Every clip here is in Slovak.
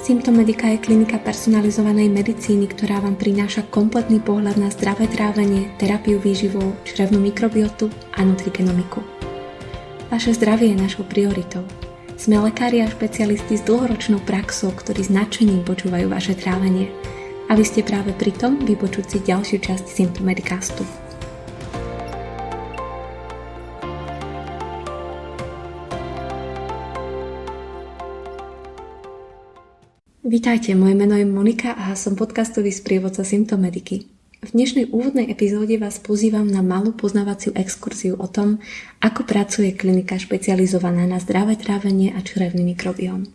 Symptomedika je klinika personalizovanej medicíny, ktorá vám prináša kompletný pohľad na zdravé trávenie, terapiu výživou, črevnú mikrobiotu a nutrigenomiku. Vaše zdravie je našou prioritou. Sme lekári a špecialisti s dlhoročnou praxou, ktorí s nadšením počúvajú vaše trávenie. A vy ste práve pri tom vypočuť si ďalšiu časť Symptomedicastu. Vítajte, moje meno je Monika a som podcastový sprievodca Symptomediky. V dnešnej úvodnej epizóde vás pozývam na malú poznávaciu exkurziu o tom, ako pracuje klinika špecializovaná na zdravé trávenie a črevný mikrobióm.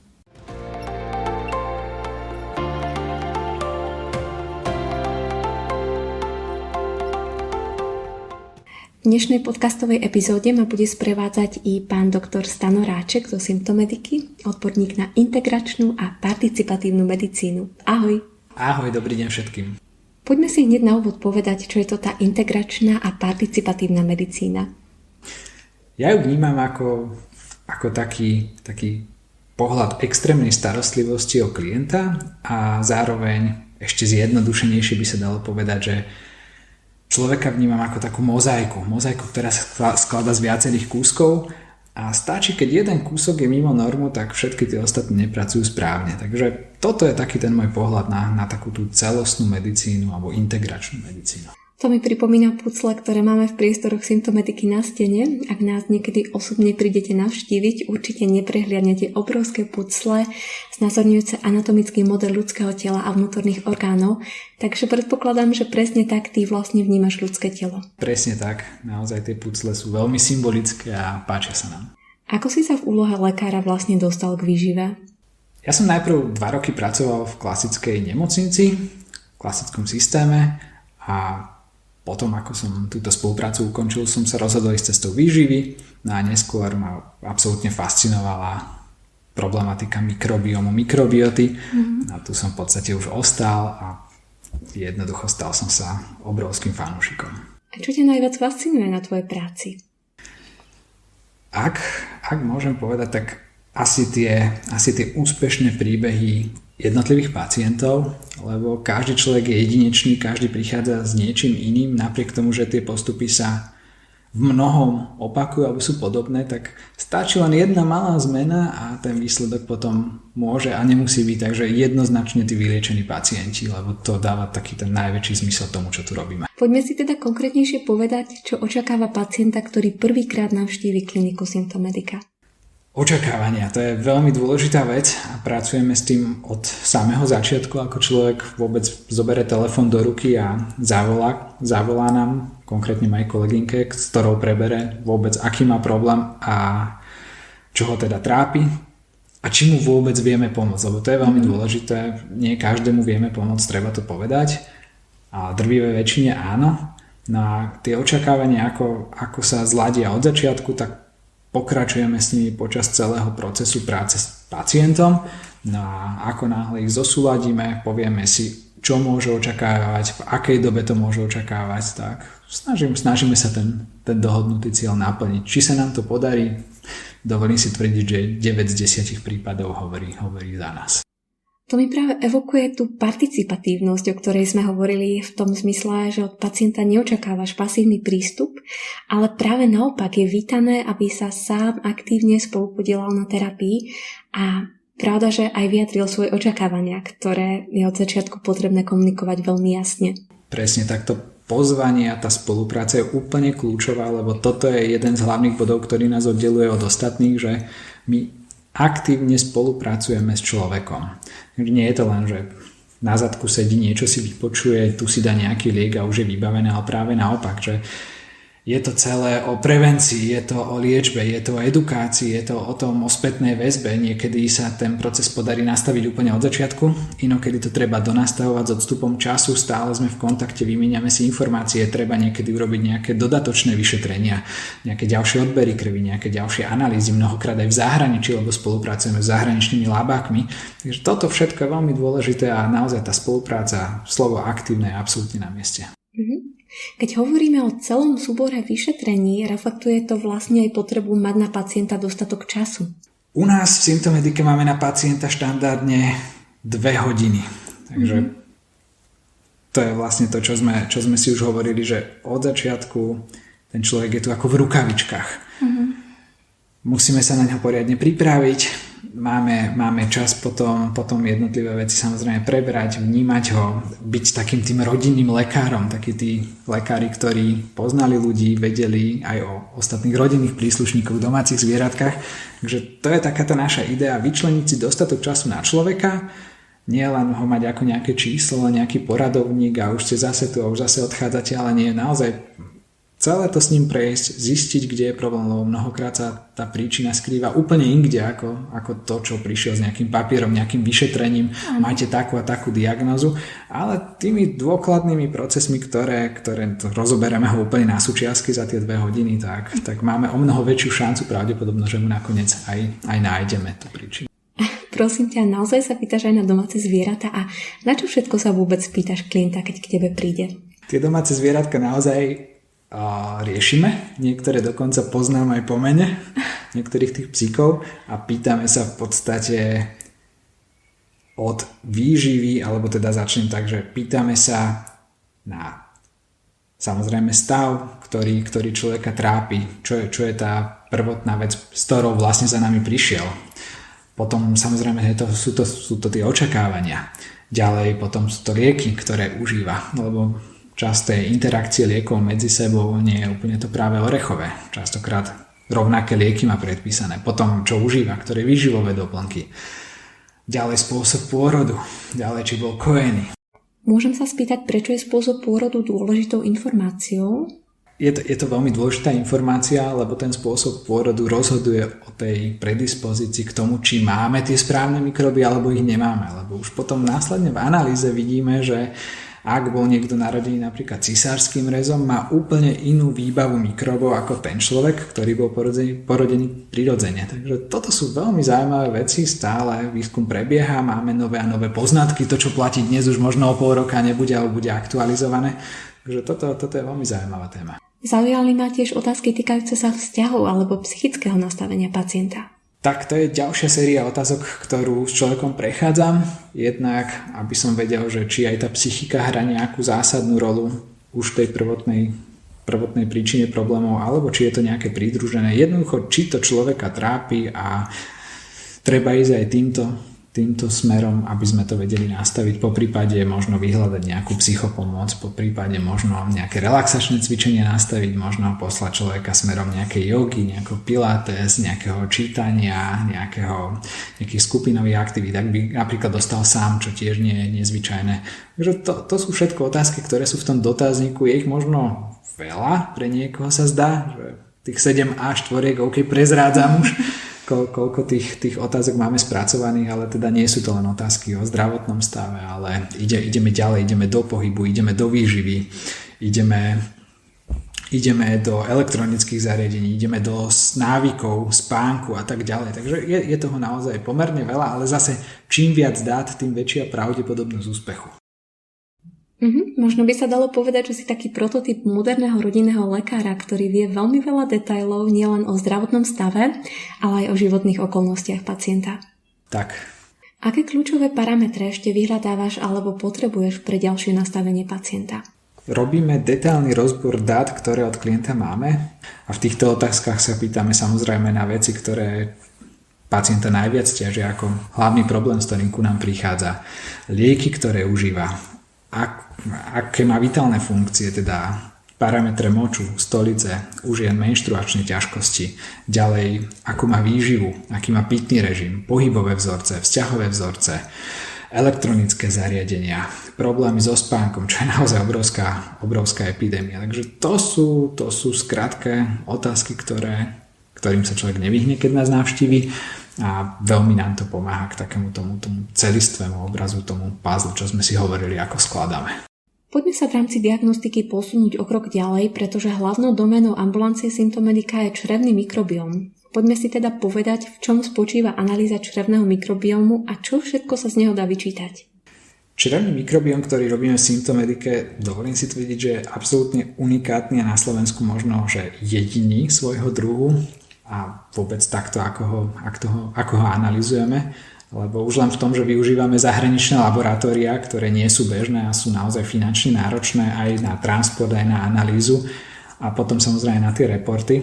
V dnešnej podcastovej epizóde ma bude sprevádzať i pán doktor Stano Ráček zo Symptomediky, odborník na integračnú a participatívnu medicínu. Ahoj. Ahoj, dobrý deň všetkým. Poďme si hneď na úvod povedať, čo je to tá integračná a participatívna medicína. Ja ju vnímam ako taký pohľad extrémnej starostlivosti o klienta a zároveň ešte zjednodušenejšie by sa dalo povedať, že človeka vnímam ako takú mozaiku, ktorá sa skladá z viacerých kúskov a stačí, keď jeden kúsok je mimo normu, tak všetky tie ostatné nepracujú správne. Takže toto je taký ten môj pohľad na takú tú celostnú medicínu alebo integračnú medicínu. To mi pripomína pucle, ktoré máme v priestoroch Symptomediky na stene. Ak nás niekedy osobne prídete navštíviť, určite neprehliadnete obrovské pucle znázorňujúce anatomický model ľudského tela a vnútorných orgánov, takže predpokladám, že presne tak ty vlastne vnímaš ľudské telo. Presne tak, naozaj tie pucle sú veľmi symbolické a páčia sa nám. Ako si sa v úlohe lekára vlastne dostal k výžive? Ja som najprv 2 roky pracoval v klasickej nemocnici, v klasickom systéme a potom, ako som túto spoluprácu ukončil, som sa rozhodol ísť cestou výživy no a neskôr ma absolútne fascinovala problematika mikrobiomu, mikrobioty. A tu som v podstate už ostal a jednoducho stal som sa obrovským fanúšikom. A čo ťa najviac fascinuje na tvojej práci? Ak môžem povedať, tak asi tie úspešné príbehy jednotlivých pacientov, lebo každý človek je jedinečný, každý prichádza s niečím iným, napriek tomu, že tie postupy sa v mnohom opakujú alebo sú podobné, tak stačí len jedna malá zmena a ten výsledok potom môže a nemusí byť, takže jednoznačne tí vyliečení pacienti, lebo to dáva taký ten najväčší zmysel tomu, čo tu robíme. Poďme si teda konkrétnejšie povedať, čo očakáva pacienta, ktorý prvýkrát navštívi kliniku Symptomedika. Očakávania, to je veľmi dôležitá vec a pracujeme s tým od samého začiatku, ako človek vôbec zobere telefón do ruky a zavolá nám, konkrétne mojej kolegynke, s ktorou prebere vôbec, aký má problém a čo ho teda trápi a či mu vôbec vieme pomôcť, lebo to je veľmi dôležité, nie každému vieme pomôcť, treba to povedať a drvivé väčšine áno. No a tie očakávania, ako sa zladia od začiatku, tak pokračujeme s nimi počas celého procesu práce s pacientom. No a ako náhle ich zosúladíme, povieme si, čo môže očakávať, v akej dobe to môže očakávať, tak snažíme sa ten dohodnutý cieľ naplniť. Či sa nám to podarí, dovolím si tvrdiť, že 9 z 10 prípadov hovorí za nás. To mi práve evokuje tú participatívnosť, o ktorej sme hovorili v tom zmysle, že od pacienta neočakávaš pasívny prístup, ale práve naopak je vítané, aby sa sám aktívne spolupodielal na terapii a pravda, že aj vyjadril svoje očakávania, ktoré je od začiatku potrebné komunikovať veľmi jasne. Presne takto pozvanie a tá spolupráca je úplne kľúčová, lebo toto je jeden z hlavných bodov, ktorý nás oddeluje od ostatných, že my aktívne spolupracujeme s človekom. Nie je to len, že na zadku sedí, niečo si vypočuje, tu si dá nejaký liek a už je vybavené, ale práve naopak, že je to celé o prevencii, je to o liečbe, je to o edukácii, je to o tom o spätnej väzbe. Niekedy sa ten proces podarí nastaviť úplne od začiatku, inokedy to treba donastavovať s odstupom času, stále sme v kontakte, vymieňame si informácie, treba niekedy urobiť nejaké dodatočné vyšetrenia, nejaké ďalšie odbery krvi, nejaké ďalšie analýzy, mnohokrát aj v zahraničí, lebo spolupracujeme s zahraničnými labákmi. Takže toto všetko je veľmi dôležité a naozaj tá spolupráca, slovo aktívne je absolútne na mieste. Keď hovoríme o celom súbore vyšetrení, reflektuje to vlastne aj potrebu mať na pacienta dostatok času. U nás v Symptomedike máme na pacienta štandardne 2 hodiny. Takže to je vlastne to, čo sme si už hovorili, že od začiatku ten človek je tu ako v rukavičkách. Musíme sa na ňo poriadne pripraviť, máme čas potom jednotlivé veci samozrejme prebrať, vnímať ho, byť takým tým rodinným lekárom, takí tí lekári, ktorí poznali ľudí, vedeli aj o ostatných rodinných príslušníkoch, domácich zvieratkách. Takže to je taká tá naša idea, vyčleniť si dostatok času na človeka, nie len ho mať ako nejaké číslo, nejaký poradovník a už ste zase tu a už zase odchádzate, ale nie, naozaj celé to s ním prejsť, zistiť, kde je problém, lebo mnohokrát sa tá príčina skrýva úplne inde ako to, čo prišiel s nejakým papierom, nejakým vyšetrením, máte takú a takú diagnózu, ale tými dôkladnými procesmi, ktoré to rozoberieme ho úplne na súčiastky za tie 2 hodiny, tak máme o mnoho väčšiu šancu pravdepodobne, že mu nakoniec aj nájdeme tú príčinu. Prosím ťa, naozaj sa pýtaš aj na domáce zvieratá a na čo všetko sa vôbec pýtaš klienta, keď k tebe príde? Tie domáce zvieratka naozaj riešime, niektoré dokonca poznám aj po mene, niektorých tých psíkov a pýtame sa v podstate od výživy, alebo teda začnem tak, že pýtame sa na samozrejme stav, ktorý človeka trápi, čo je tá prvotná vec, s ktorou vlastne za nami prišiel. Potom samozrejme sú to tie očakávania. Ďalej potom sú to lieky, ktoré užíva, lebo časté interakcie liekov medzi sebou nie je úplne to práve orechové. Častokrát rovnaké lieky má predpísané. Potom čo užíva, ktoré výživové doplnky. Ďalej spôsob pôrodu. Ďalej či bol kojený. Môžem sa spýtať, prečo je spôsob pôrodu dôležitou informáciou? Je to veľmi dôležitá informácia, lebo ten spôsob pôrodu rozhoduje o tej predispozícii k tomu, či máme tie správne mikroby alebo ich nemáme. Lebo už potom následne v analýze vidíme, že ak bol niekto narodený napríklad cisárskym rezom, má úplne inú výbavu mikrobov ako ten človek, ktorý bol porodený prirodzene. Takže toto sú veľmi zaujímavé veci, stále výskum prebieha, máme nové a nové poznatky, to čo platí dnes už možno o pol roka nebude alebo bude aktualizované. Takže toto je veľmi zaujímavá téma. Zaujali ma tiež otázky týkajúce sa vzťahov alebo psychického nastavenia pacienta. Tak to je ďalšia séria otázok, ktorú s človekom prechádzam. Jednak, aby som vedel, že či aj tá psychika hrá nejakú zásadnú rolu už v tej prvotnej príčine problémov, alebo či je to nejaké pridružené. Jednoducho, či to človeka trápi a treba ísť aj týmto smerom, aby sme to vedeli nastaviť. Po prípade možno vyhľadať nejakú psychopomoc, po prípade možno nejaké relaxačné cvičenie nastaviť, možno poslať človeka smerom nejakej jogy, nejakého pilates, nejakého čítania, nejakých skupinových aktivít, ak by napríklad dostal sám, čo tiež nie je nezvyčajné. Takže to sú všetko otázky, ktoré sú v tom dotazníku. Je ich možno veľa, pre niekoho sa zdá, že tých 7 A4, OK, prezrádzam už, koľko tých otázok máme spracovaných, ale teda nie sú to len otázky o zdravotnom stave, ale ideme ďalej, ideme do pohybu, ideme do výživy, ideme do elektronických zariadení, ideme do návykov, spánku a tak ďalej. Takže je toho naozaj pomerne veľa, ale zase čím viac dát, tým väčšia pravdepodobnosť úspechu. Možno by sa dalo povedať, že si taký prototyp moderného rodinného lekára, ktorý vie veľmi veľa detailov nielen o zdravotnom stave, ale aj o životných okolnostiach pacienta. Tak. Aké kľúčové parametre ešte vyhľadávaš alebo potrebuješ pre ďalšie nastavenie pacienta? Robíme detailný rozbor dát, ktoré od klienta máme a v týchto otázkach sa pýtame samozrejme na veci, ktoré pacienta najviac ťažia ako hlavný problém, s ktorým ku nám prichádza. Lieky, ktoré užíva. Aké má vitálne funkcie, teda parametre moču, stolice, u žien menštruačné ťažkosti, ďalej akú má výživu, aký má pitný režim, pohybové vzorce, vzťahové vzorce, elektronické zariadenia, problémy so spánkom, čo je naozaj obrovská epidémia. Takže to sú skrátke otázky, ktorým sa človek nevyhne, keď nás navštíví. A veľmi nám to pomáha k takému tomu celistvému obrazu, tomu puzzle, čo sme si hovorili, ako skladáme. Poďme sa v rámci diagnostiky posunúť o krok ďalej, pretože hlavnou doménou ambulancie Symptomedica je črevný mikrobióm. Poďme si teda povedať, v čom spočíva analýza črevného mikrobiomu a čo všetko sa z neho dá vyčítať. Črevný mikrobióm, ktorý robíme v Symptomedike, dovolím si tvrdiť, že je absolútne unikátny a na Slovensku možno, že jediný svojho druhu. A vôbec takto, ako ho analyzujeme. Lebo už len v tom, že využívame zahraničné laboratória, ktoré nie sú bežné a sú naozaj finančne náročné aj na transport, aj na analýzu a potom samozrejme aj na tie reporty,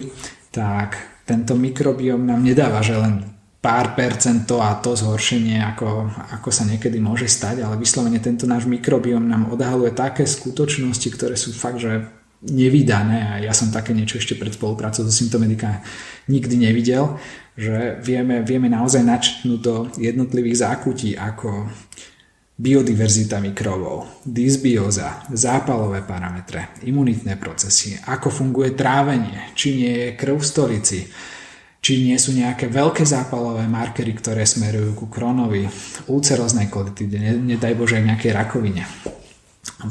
tak tento mikrobióm nám nedáva, že len pár percent to a to zhoršenie, ako sa niekedy môže stať, ale vyslovene tento náš mikrobióm nám odhaluje také skutočnosti, ktoré sú fakt, že nevydané a ja som také niečo ešte pred spoluprácou so Symptomedica nikdy nevidel, že vieme naozaj načrtnúť do jednotlivých zákutí ako biodiverzita mikrobov, dysbióza, zápalové parametre, imunitné procesy, ako funguje trávenie, či nie je krv v stolici, či nie sú nejaké veľké zápalové markery, ktoré smerujú ku Crohnovi, ulceróznej kolitíde, nedaj Bože nejakej rakovine,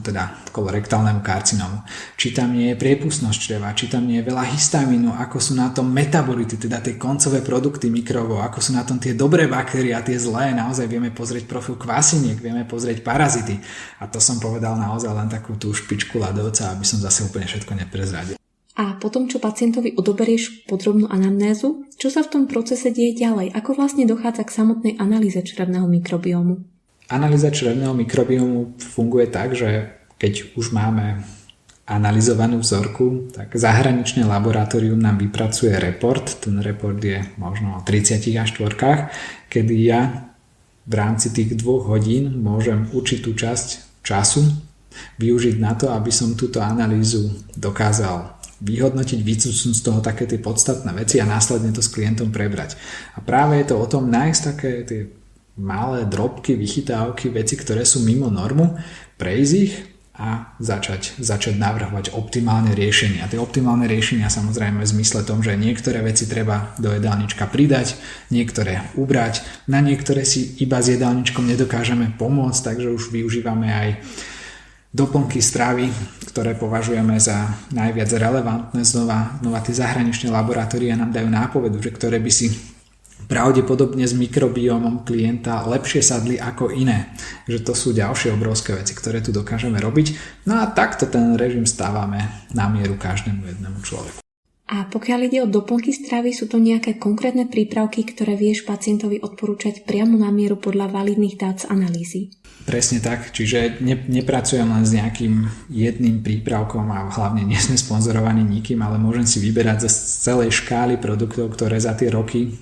teda kolorektálnemu karcinómu, či tam nie je priepustnosť čreva, či tam nie je veľa histamínu, ako sú na tom metabolity, teda tie koncové produkty mikrobov, ako sú na tom tie dobré baktérie a tie zlé, naozaj vieme pozrieť profil kvasiniek, vieme pozrieť parazity a to som povedal naozaj len takú tú špičku ľadovca, aby som zase úplne všetko neprezradil. A potom, čo pacientovi odoberieš podrobnú anamnézu, čo sa v tom procese deje ďalej? Ako vlastne dochádza k samotnej analýze črevného mikrobiomu? Analýza črevného mikrobiomu funguje tak, že keď už máme analyzovanú vzorku, tak zahraničné laboratórium nám vypracuje report. Ten report je možno o 30 A4, kedy ja v rámci tých 2 hodín môžem určitú časť času využiť na to, aby som túto analýzu dokázal vyhodnotiť, vycúcnúť z toho také tie podstatné veci a následne to s klientom prebrať. A práve je to o tom nájsť také tie malé drobky, vychytávky, veci, ktoré sú mimo normu, prejsť ich a začať navrhovať optimálne riešenia. A tie optimálne riešenia samozrejme v zmysle tom, že niektoré veci treba do jedálnička pridať, niektoré ubrať, na niektoré si iba s jedálničkom nedokážeme pomôcť, takže už využívame aj doplnky stravy, ktoré považujeme za najviac relevantné. Znova tie zahraničné laboratória nám dajú nápovedu, že ktoré by si pravdepodobne s mikrobiómom klienta lepšie sadli ako iné. Že to sú ďalšie obrovské veci, ktoré tu dokážeme robiť. No a takto ten režim stávame na mieru každému jednému človeku. A pokiaľ ide o doplnky stravy, sú to nejaké konkrétne prípravky, ktoré vieš pacientovi odporúčať priamo na mieru podľa validných dát z analýzy? Presne tak, čiže nepracujem len s nejakým jedným prípravkom a hlavne nie sme sponzorovaní nikým, ale môžem si vyberať zo celej škály produktov, ktoré za tie roky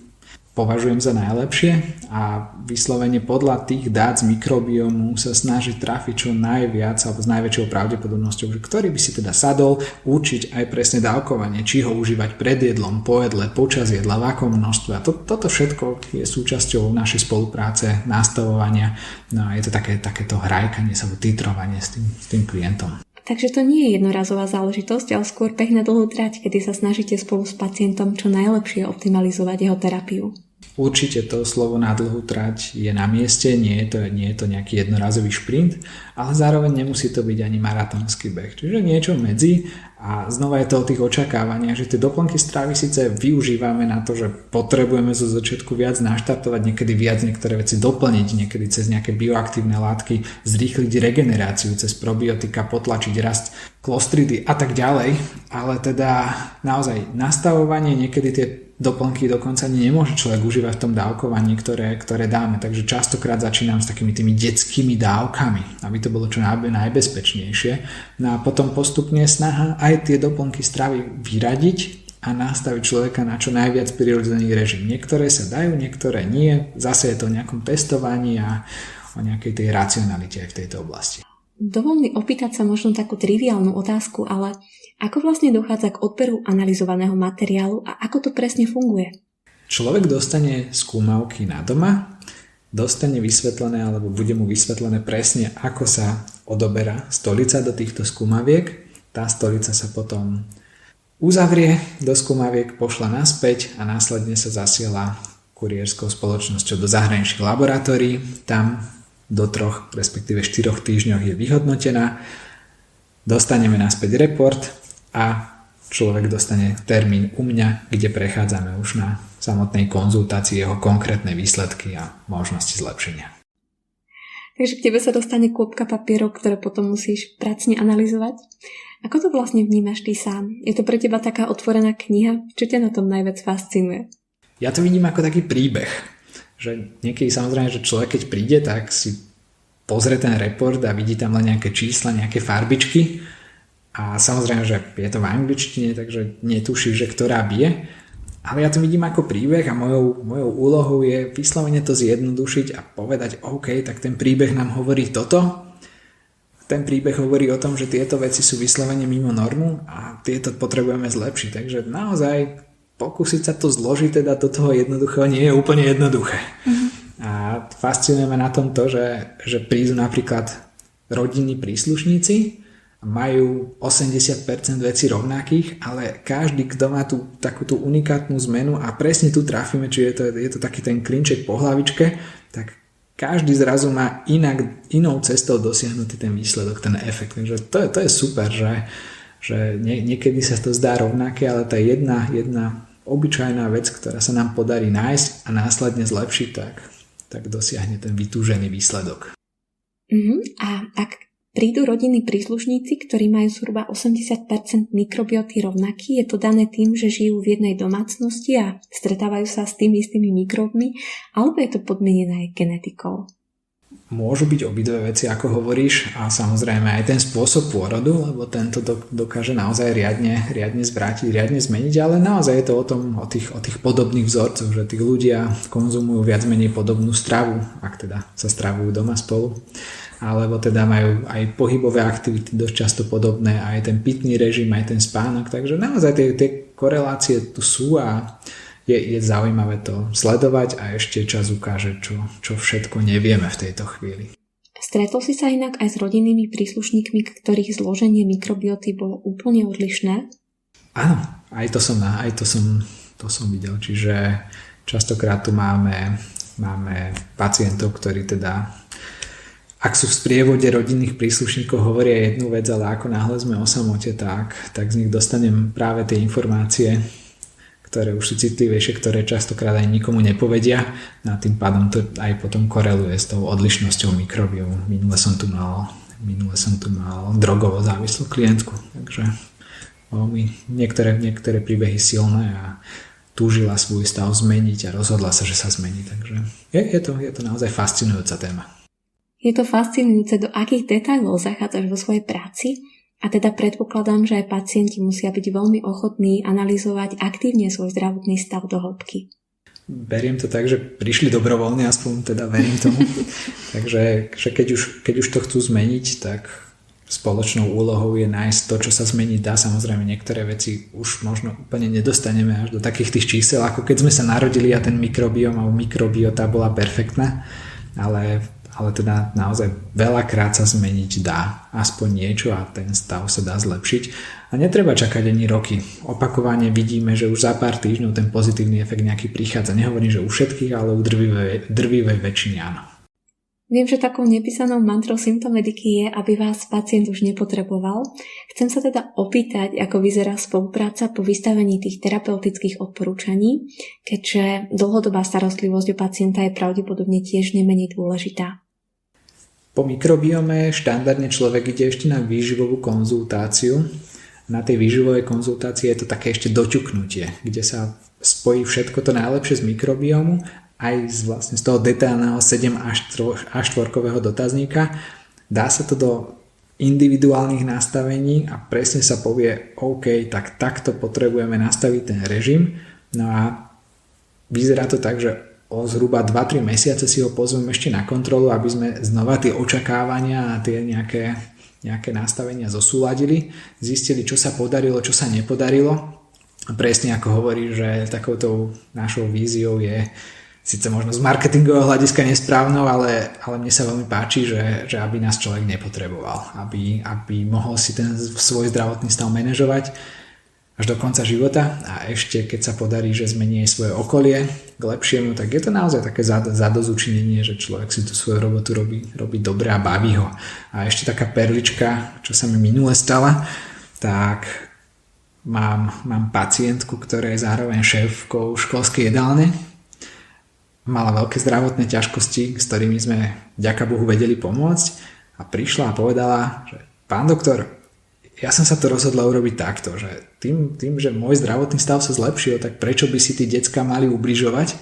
považujem za najlepšie a vyslovene podľa tých dát z mikrobiomu sa snažiť trafiť čo najviac alebo s najväčšou pravdepodobnosťou, že ktorý by si teda sadol, určiť aj presne dávkovanie, či ho užívať pred jedlom, po jedle, počas jedla, v akom množstve. A toto všetko je súčasťou našej spolupráce, nastavovania, no a je to takéto hrajkanie sa, titrovanie s tým klientom. Takže to nie je jednorazová záležitosť, ale skôr pek na dlhú trať, kedy sa snažíte spolu s pacientom čo najlepšie optimalizovať jeho terapiu. Určite to slovo na dlhú trať je na mieste, nie je to nejaký jednorazový šprint, ale zároveň nemusí to byť ani maratónsky beh, čiže niečo medzi a znova je to o tých očakávaniach, že tie doplnky stravy síce využívame na to, že potrebujeme zo začiatku viac naštartovať, niekedy viac niektoré veci doplniť, niekedy cez nejaké bioaktívne látky zrýchliť regeneráciu, cez probiotika potlačiť rast klostridy a tak ďalej, ale teda naozaj nastavovanie, niekedy tie doplnky dokonca nemôže človek užívať v tom dávkovaní, ktoré dáme. Takže častokrát začínam s takými tými detskými dávkami, aby to bolo čo najbezpečnejšie. No a potom postupne snaha aj tie doplnky stravy vyradiť a nastaviť človeka na čo najviac prirodzený režim. Niektoré sa dajú, niektoré nie. Zase je to o nejakom testovaní a o nejakej tej racionalite aj v tejto oblasti. Dovol mi opýtať sa možno takú triviálnu otázku, ale ako vlastne dochádza k odberu analyzovaného materiálu a ako to presne funguje? Človek dostane skúmavky na doma, dostane vysvetlené alebo bude mu vysvetlené presne, ako sa odoberá stolica do týchto skúmaviek. Tá stolica sa potom uzavrie do skúmaviek, pošla naspäť a následne sa zasiela kuriérskou spoločnosťou do zahraničných laboratórií. Tam do 3, respektíve 4 týždňoch je vyhodnotená. Dostaneme naspäť report a človek dostane termín u mňa, kde prechádzame už na samotnej konzultácii jeho konkrétne výsledky a možnosti zlepšenia. Takže k tebe sa dostane kôpka papierov, ktoré potom musíš pracne analyzovať. Ako to vlastne vnímaš ty sám? Je to pre teba taká otvorená kniha? Čo ťa na tom najviac fascinuje? Ja to vidím ako taký príbeh. že niekedy samozrejme, že človek keď príde, tak si pozrie ten report a vidí tam len nejaké čísla, nejaké farbičky a samozrejme, že je to v angličtine, takže netuší, že ktorá bije. Ale ja to vidím ako príbeh a mojou úlohou je vyslovene to zjednodušiť a povedať, OK, tak ten príbeh nám hovorí toto. Ten príbeh hovorí o tom, že tieto veci sú vyslovene mimo normu a tieto potrebujeme zlepšiť. Takže naozaj pokúsiť sa to zložiť teda do toho jednoduchého nie je úplne jednoduché. A fascinuje ma na tom to, že prídu napríklad rodinní príslušníci a majú 80% vecí rovnakých, ale každý, kto má tú takúto unikátnu zmenu a presne tu trafíme, či je to taký ten klinček po hlavičke, tak každý zrazu má inou cestou dosiahnutý ten výsledok, ten efekt. Takže to je super, že niekedy sa to zdá rovnaké, ale tá jedna obyčajná vec, ktorá sa nám podarí nájsť a následne zlepšiť, tak dosiahne ten vytúžený výsledok. A ak prídu rodinní príslušníci, ktorí majú zhruba 80% mikrobioty rovnaký, je to dané tým, že žijú v jednej domácnosti a stretávajú sa s tými istými mikrobmi, alebo je to podmienené aj genetikou? Môžu byť obidve veci, ako hovoríš, a samozrejme aj ten spôsob pôrodu, lebo tento dokáže naozaj riadne zvrátiť, riadne zmeniť, ale naozaj je to o tých podobných vzorcoch, že tí ľudia konzumujú viac menej podobnú stravu, ak teda sa stravujú doma spolu, alebo teda majú aj pohybové aktivity dosť často podobné, aj ten pitný režim, aj ten spánok, takže naozaj tie korelácie tu sú a je zaujímavé to sledovať a ešte čas ukáže, čo všetko nevieme v tejto chvíli. Stretol si sa inak aj s rodinnými príslušníkmi, ktorých zloženie mikrobioty bolo úplne odlišné? Áno, aj to som videl, čiže častokrát tu máme pacientov, ktorí teda, ak sú v sprievode rodinných príslušníkov, hovoria jednu vec, ale ako náhle sme o samote, tak z nich dostanem práve tie informácie, ktoré už sú citlivejšie, ktoré častokrát aj nikomu nepovedia a tým pádom to aj potom koreluje s tou odlišnosťou mikrobiomu. Minule som tu mal drogovo závislú klientku, takže niektoré príbehy silné a túžila svoj stav zmeniť a rozhodla sa, že sa zmení. Takže je to naozaj fascinujúca téma. Je to fascinujúce, do akých detailov zachádzaš vo svojej práci? A teda predpokladám, že aj pacienti musia byť veľmi ochotní analyzovať aktívne svoj zdravotný stav do hĺbky. Beriem to tak, že prišli dobrovoľne, aspoň teda verím tomu. Takže keď už to chcú zmeniť, tak spoločnou úlohou je nájsť to, čo sa zmeniť dá. Samozrejme, niektoré veci už možno úplne nedostaneme až do takých tých čísel, ako keď sme sa narodili a ten mikrobióm alebo mikrobiota bola perfektná, ale teda naozaj veľakrát sa zmeniť dá aspoň niečo a ten stav sa dá zlepšiť. A netreba čakať ani roky. Opakovane vidíme, že už za pár týždňov ten pozitívny efekt nejaký prichádza. Nehovorím, že u všetkých, ale u drvivej väčšiny áno. Viem, že takou nepísanou mantrou symptomediky je, aby vás pacient už nepotreboval. Chcem sa teda opýtať, ako vyzerá spolupráca po vystavení tých terapeutických odporúčaní, keďže dlhodobá starostlivosť o pacienta je pravdepodobne tiež nemenej dôležitá. Po mikrobiome štandardne človek ide ešte na výživovú konzultáciu. Na tej výživovej konzultácii je to také ešte doťuknutie, kde sa spojí všetko to najlepšie z mikrobiomu aj z toho detailného 7 až 4-kového dotazníka. Dá sa to do individuálnych nastavení a presne sa povie, OK, tak takto potrebujeme nastaviť ten režim. No a vyzerá to tak, že o zhruba 2-3 mesiace si ho pozveme ešte na kontrolu, aby sme znova tie očakávania a tie nejaké nastavenia zosúladili, zistili, čo sa podarilo, čo sa nepodarilo. A presne ako hovorí, že takouto našou víziou je síce možno z marketingového hľadiska nesprávnou, ale mne sa veľmi páči, že aby nás človek nepotreboval, aby mohol si ten svoj zdravotný stav manažovať až do konca života a ešte keď sa podarí, že zmení aj svoje okolie k lepšiemu, tak je to naozaj také zadozučinenie, že človek si tú svoju robotu robí dobre a baví ho. A ešte taká perlička, čo sa mi minule stala, tak mám pacientku, ktorá je zároveň šéfkou školskej jedálne. Mala veľké zdravotné ťažkosti, s ktorými sme vďaka Bohu vedeli pomôcť a prišla a povedala, že pán doktor, ja som sa to rozhodla urobiť takto, že tým, že môj zdravotný stav sa zlepšil, tak prečo by si tí decká mali ubližovať?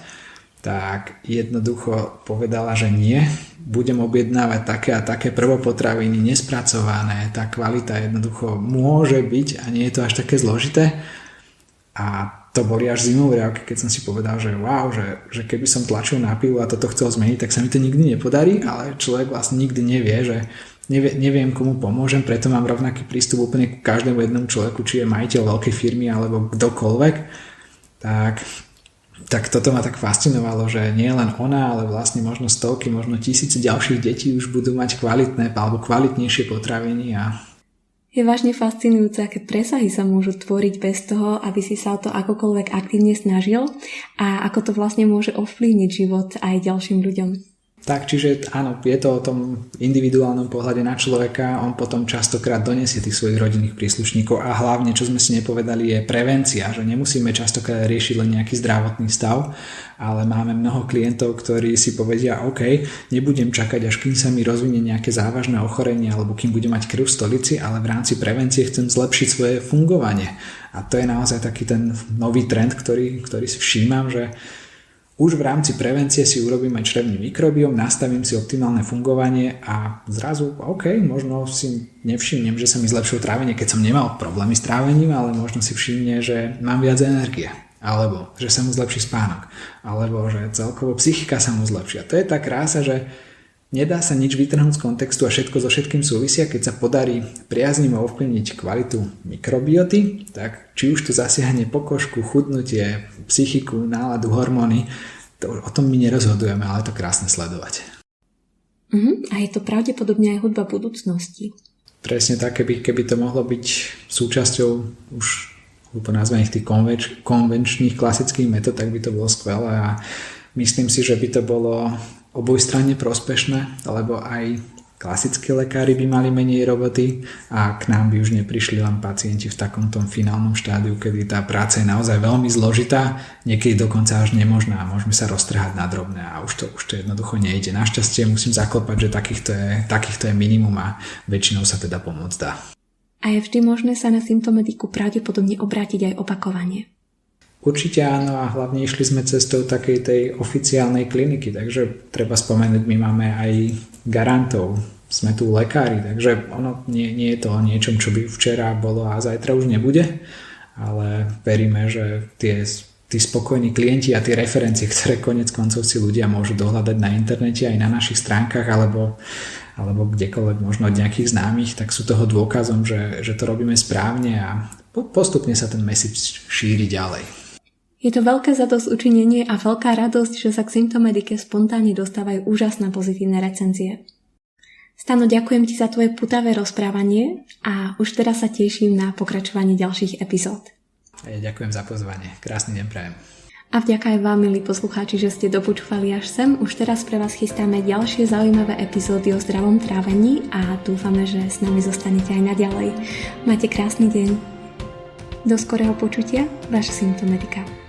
tak jednoducho povedala, že nie, budem objednávať také a také prvopotraviny, nespracované, tá kvalita jednoducho môže byť a nie je to až také zložité. A to boli až zimové riavky, keď som si povedal, že wow, že keby som tlačil na pilu a toto chcel zmeniť, tak sa mi to nikdy nepodarí, ale človek vlastne nikdy nevie, že neviem komu pomôžem, preto mám rovnaký prístup úplne ku každému jednomu človeku, či je majiteľ veľkej firmy alebo kdokoľvek, tak toto ma tak fascinovalo, že nie len ona, ale vlastne možno stovky, možno tisíce ďalších detí už budú mať kvalitné alebo kvalitnejšie potraviny. Je vážne fascinujúce, aké presahy sa môžu tvoriť bez toho, aby si sa o to akokoľvek aktívne snažil a ako to vlastne môže ovplyvniť život aj ďalším ľuďom. Tak, čiže áno, je to o tom individuálnom pohľade na človeka, on potom častokrát donesie tých svojich rodinných príslušníkov a hlavne, čo sme si nepovedali, je prevencia, že nemusíme častokrát riešiť len nejaký zdravotný stav, ale máme mnoho klientov, ktorí si povedia, OK, nebudem čakať, až kým sa mi rozvinie nejaké závažné ochorenie alebo kým budem mať krv v stolici, ale v rámci prevencie chcem zlepšiť svoje fungovanie. A to je naozaj taký ten nový trend, ktorý si všímam, že už v rámci prevencie si urobím aj črevný mikrobióm, nastavím si optimálne fungovanie a zrazu, OK, možno si nevšimnem, že sa mi zlepšilo trávenie, keď som nemal problémy s trávením, ale možno si všimne, že mám viac energie, alebo že sa mu zlepší spánok, alebo že celkovo psychika sa mu zlepší. A to je tá krása, že nedá sa nič vytrhnúť z kontextu a všetko so všetkým súvisia. Keď sa podarí priaznivo ovplyvniť kvalitu mikrobioty, tak či už to zasiahne pokožku, chudnutie, psychiku, náladu, hormóny, o tom my nerozhodujeme, ale je to krásne sledovať. A je to pravdepodobne aj hudba budúcnosti. Presne tak, keby to mohlo byť súčasťou už nazvaných tých konvenčných klasických metód, tak by to bolo skvelé a myslím si, že by to bolo obojstranne prospešné, lebo aj klasickí lekári by mali menej roboty a k nám by už neprišli len pacienti v takomto finálnom štádiu, kedy tá práca je naozaj veľmi zložitá, niekedy dokonca až nemožná a môžeme sa roztrhať na drobné a už to jednoducho nejde. Našťastie musím zaklopať, že takýchto je minimum a väčšinou sa teda pomôcť dá. A je vždy možné sa na symptomediku pravdepodobne obrátiť aj opakovane? Určite áno a hlavne išli sme cestou takej tej oficiálnej kliniky, takže treba spomenúť, my máme aj garantov, sme tu lekári, takže ono nie je to o niečom, čo by včera bolo a zajtra už nebude, ale veríme, že tí spokojní klienti a tie referencie, ktoré konec koncov si ľudia môžu dohľadať na internete aj na našich stránkach alebo kdekoľvek možno od nejakých známych, tak sú toho dôkazom, že to robíme správne a postupne sa ten message šíri ďalej. Je to veľké zadosťučinenie a veľká radosť, že sa k Symptomedike spontánne dostávajú úžasné pozitívne recenzie. Stano, ďakujem ti za tvoje putavé rozprávanie a už teraz sa teším na pokračovanie ďalších epizód. Ja ďakujem za pozvanie. Krásny deň prajem. A vďaka aj vám, milí poslucháči, že ste dopočúvali až sem. Už teraz pre vás chystáme ďalšie zaujímavé epizódy o zdravom trávení a dúfame, že s nami zostanete aj naďalej. Majte krásny deň. Do skorého počutia, vaša Symptomedika.